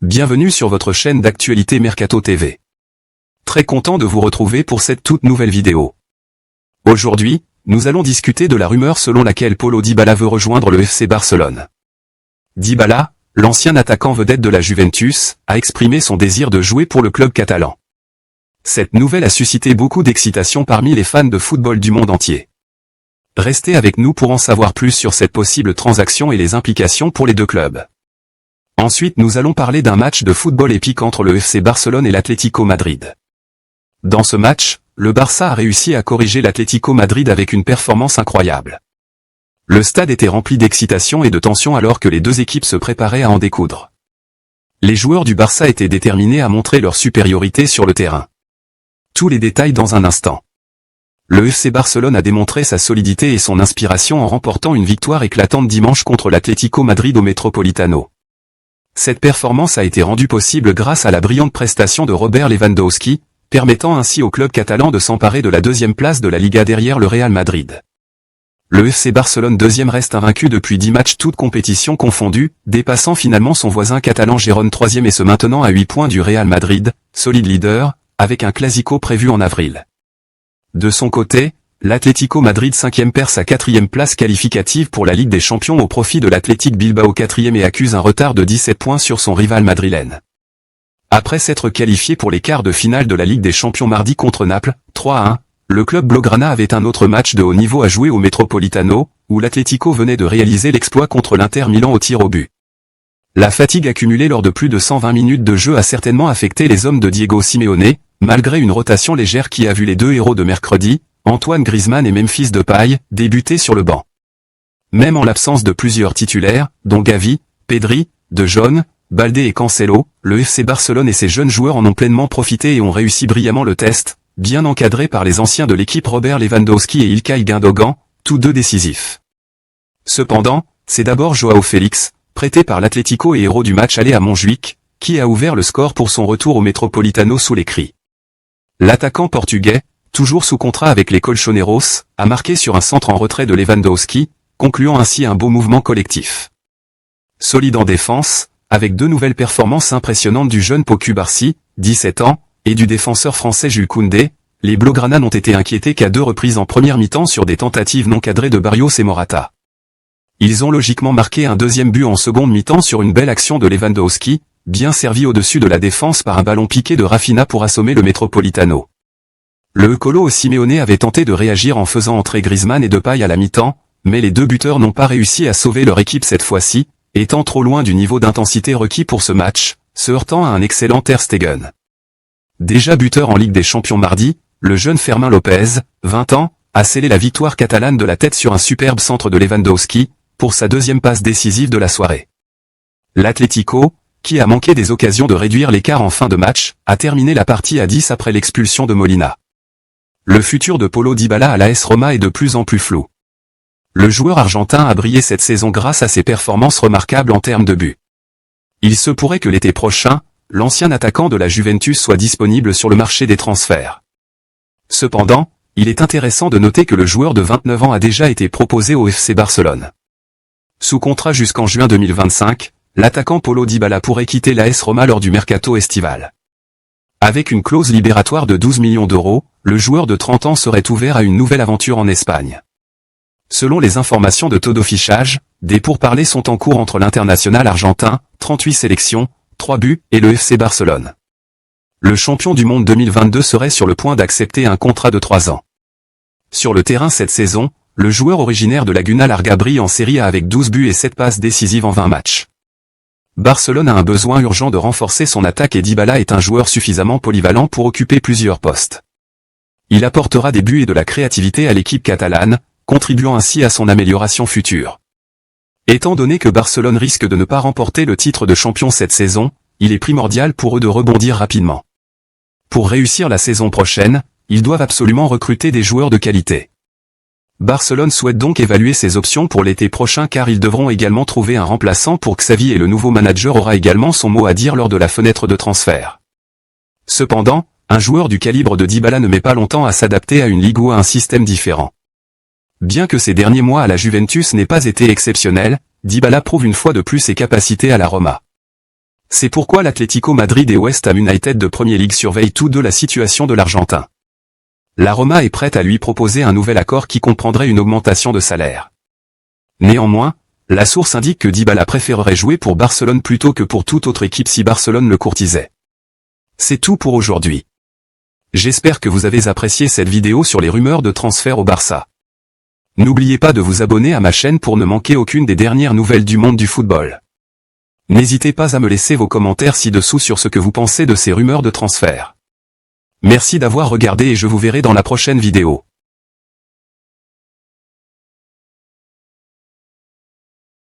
Bienvenue sur votre chaîne d'actualité Mercato TV. Très content de vous retrouver pour cette toute nouvelle vidéo. Aujourd'hui, nous allons discuter de la rumeur selon laquelle Paulo Dybala veut rejoindre le FC Barcelone. Dybala, l'ancien attaquant vedette de la Juventus, a exprimé son désir de jouer pour le club catalan. Cette nouvelle a suscité beaucoup d'excitation parmi les fans de football du monde entier. Restez avec nous pour en savoir plus sur cette possible transaction et les implications pour les deux clubs. Ensuite nous allons parler d'un match de football épique entre le FC Barcelone et l'Atlético Madrid. Dans ce match, le Barça a réussi à corriger l'Atlético Madrid avec une performance incroyable. Le stade était rempli d'excitation et de tension alors que les deux équipes se préparaient à en découdre. Les joueurs du Barça étaient déterminés à montrer leur supériorité sur le terrain. Tous les détails dans un instant. Le FC Barcelone a démontré sa solidité et son inspiration en remportant une victoire éclatante dimanche contre l'Atlético Madrid au Metropolitano. Cette performance a été rendue possible grâce à la brillante prestation de Robert Lewandowski, permettant ainsi au club catalan de s'emparer de la deuxième place de la Liga derrière le Real Madrid. Le FC Barcelone deuxième reste invaincu depuis 10 matchs toutes compétitions confondues, dépassant finalement son voisin catalan Gérone troisième et se maintenant à 8 points du Real Madrid, solide leader, avec un classico prévu en avril. De son côté, l'Atlético Madrid 5e perd sa 4e place qualificative pour la Ligue des Champions au profit de l'Athletic Bilbao 4e et accuse un retard de 17 points sur son rival madrilène. Après s'être qualifié pour les quarts de finale de la Ligue des Champions mardi contre Naples, 3-1, le club blaugrana avait un autre match de haut niveau à jouer au Metropolitano, où l'Atlético venait de réaliser l'exploit contre l'Inter Milan au tir au but. La fatigue accumulée lors de plus de 120 minutes de jeu a certainement affecté les hommes de Diego Simeone, malgré une rotation légère qui a vu les deux héros de mercredi, Antoine Griezmann et Memphis Depay, débuter sur le banc. Même en l'absence de plusieurs titulaires, dont Gavi, Pedri, De Jong, Baldé et Cancelo, le FC Barcelone et ses jeunes joueurs en ont pleinement profité et ont réussi brillamment le test, bien encadrés par les anciens de l'équipe Robert Lewandowski et Ilkay Gündogan, tous deux décisifs. Cependant, c'est d'abord Joao Félix, prêté par l'Atlético et héros du match aller à Montjuic, qui a ouvert le score pour son retour au Metropolitano sous les cris. L'attaquant portugais, toujours sous contrat avec les Colchoneros, a marqué sur un centre en retrait de Lewandowski, concluant ainsi un beau mouvement collectif. Solide en défense, avec deux nouvelles performances impressionnantes du jeune Pau Cubarsí, 17 ans, et du défenseur français Jules Koundé, les Blaugrana n'ont été inquiétés qu'à 2 reprises en première mi-temps sur des tentatives non cadrées de Barrios et Morata. Ils ont logiquement marqué un deuxième but en seconde mi-temps sur une belle action de Lewandowski, bien servi au-dessus de la défense par un ballon piqué de Rafinha pour assommer le Metropolitano. Le Cholo Simeone avait tenté de réagir en faisant entrer Griezmann et Depay à la mi-temps, mais les deux buteurs n'ont pas réussi à sauver leur équipe cette fois-ci, étant trop loin du niveau d'intensité requis pour ce match, se heurtant à un excellent Ter Stegen. Déjà buteur en Ligue des Champions mardi, le jeune Fermin Lopez, 20 ans, a scellé la victoire catalane de la tête sur un superbe centre de Lewandowski, pour sa deuxième passe décisive de la soirée. L'Atlético, qui a manqué des occasions de réduire l'écart en fin de match, a terminé la partie à 10 après l'expulsion de Molina. Le futur de Paulo Dybala à l'AS Roma est de plus en plus flou. Le joueur argentin a brillé cette saison grâce à ses performances remarquables en termes de buts. Il se pourrait que l'été prochain, l'ancien attaquant de la Juventus soit disponible sur le marché des transferts. Cependant, il est intéressant de noter que le joueur de 29 ans a déjà été proposé au FC Barcelone. Sous contrat jusqu'en juin 2025, l'attaquant Paulo Dybala pourrait quitter l'AS Roma lors du mercato estival. Avec une clause libératoire de 12 millions d'euros, le joueur de 30 ans serait ouvert à une nouvelle aventure en Espagne. Selon les informations de Todo Fichage, des pourparlers sont en cours entre l'international argentin, 38 sélections, 3 buts, et le FC Barcelone. Le champion du monde 2022 serait sur le point d'accepter un contrat de 3 ans. Sur le terrain cette saison, le joueur originaire de Laguna Larga brille en Serie A avec 12 buts et 7 passes décisives en 20 matchs. Barcelone a un besoin urgent de renforcer son attaque et Dybala est un joueur suffisamment polyvalent pour occuper plusieurs postes. Il apportera des buts et de la créativité à l'équipe catalane, contribuant ainsi à son amélioration future. Étant donné que Barcelone risque de ne pas remporter le titre de champion cette saison, il est primordial pour eux de rebondir rapidement. Pour réussir la saison prochaine, ils doivent absolument recruter des joueurs de qualité. Barcelone souhaite donc évaluer ses options pour l'été prochain car ils devront également trouver un remplaçant pour Xavi et le nouveau manager aura également son mot à dire lors de la fenêtre de transfert. Cependant, un joueur du calibre de Dybala ne met pas longtemps à s'adapter à une ligue ou à un système différent. Bien que ces derniers mois à la Juventus n'aient pas été exceptionnels, Dybala prouve une fois de plus ses capacités à la Roma. C'est pourquoi l'Atlético Madrid et West Ham United de Premier League surveillent tous deux la situation de l'Argentin. La Roma est prête à lui proposer un nouvel accord qui comprendrait une augmentation de salaire. Néanmoins, la source indique que Dybala préférerait jouer pour Barcelone plutôt que pour toute autre équipe si Barcelone le courtisait. C'est tout pour aujourd'hui. J'espère que vous avez apprécié cette vidéo sur les rumeurs de transfert au Barça. N'oubliez pas de vous abonner à ma chaîne pour ne manquer aucune des dernières nouvelles du monde du football. N'hésitez pas à me laisser vos commentaires ci-dessous sur ce que vous pensez de ces rumeurs de transfert. Merci d'avoir regardé et je vous verrai dans la prochaine vidéo.